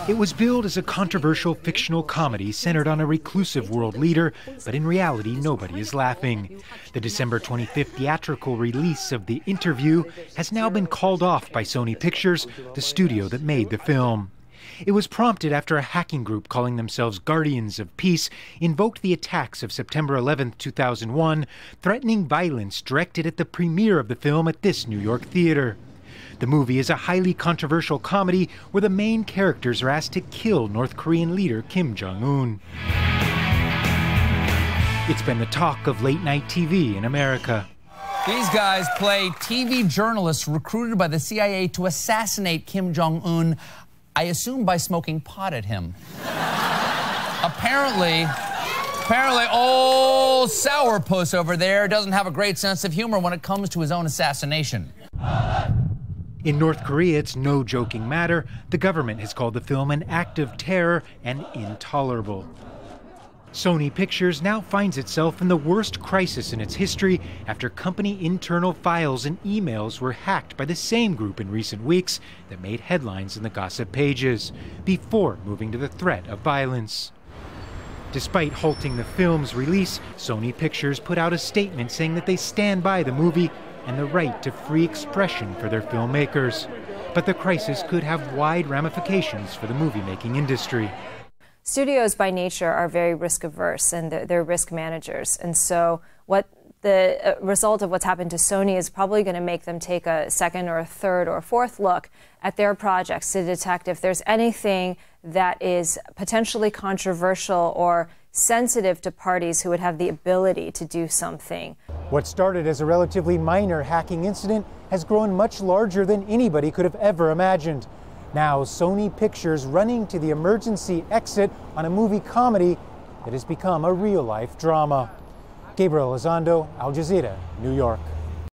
It was billed as a controversial fictional comedy centered on a reclusive world leader, but in reality, nobody is laughing. The December 25th theatrical release of The Interview has now been called off by Sony Pictures, the studio that made the film. It was prompted after a hacking group calling themselves Guardians of Peace invoked the attacks of September 11, 2001, threatening violence directed at the premiere of the film at this New York theater. The movie is a highly controversial comedy where the main characters are asked to kill North Korean leader Kim Jong-un. It's been the talk of late-night TV in America. These guys play TV journalists recruited by the CIA to assassinate Kim Jong-un, I assume by smoking pot at him. Apparently, old sourpuss over there doesn't have a great sense of humor when it comes to his own assassination. In North Korea, it's no joking matter. The government has called the film an act of terror and intolerable. Sony Pictures now finds itself in the worst crisis in its history after company internal files and emails were hacked by the same group in recent weeks that made headlines in the gossip pages, before moving to the threat of violence. Despite halting the film's release, Sony Pictures put out a statement saying that they stand by the movie and the right to free expression for their filmmakers. But the crisis could have wide ramifications for the movie-making industry. Studios by nature are very risk averse, and they're risk managers. And so what the result of what's happened to Sony is probably going to make them take a second or a third or a fourth look at their projects to detect if there's anything that is potentially controversial or sensitive to parties who would have the ability to do something. What started as a relatively minor hacking incident has grown much larger than anybody could have ever imagined. Now, Sony Pictures running to the emergency exit on a movie comedy that has become a real-life drama. Gabriel Elizondo, Al Jazeera, New York.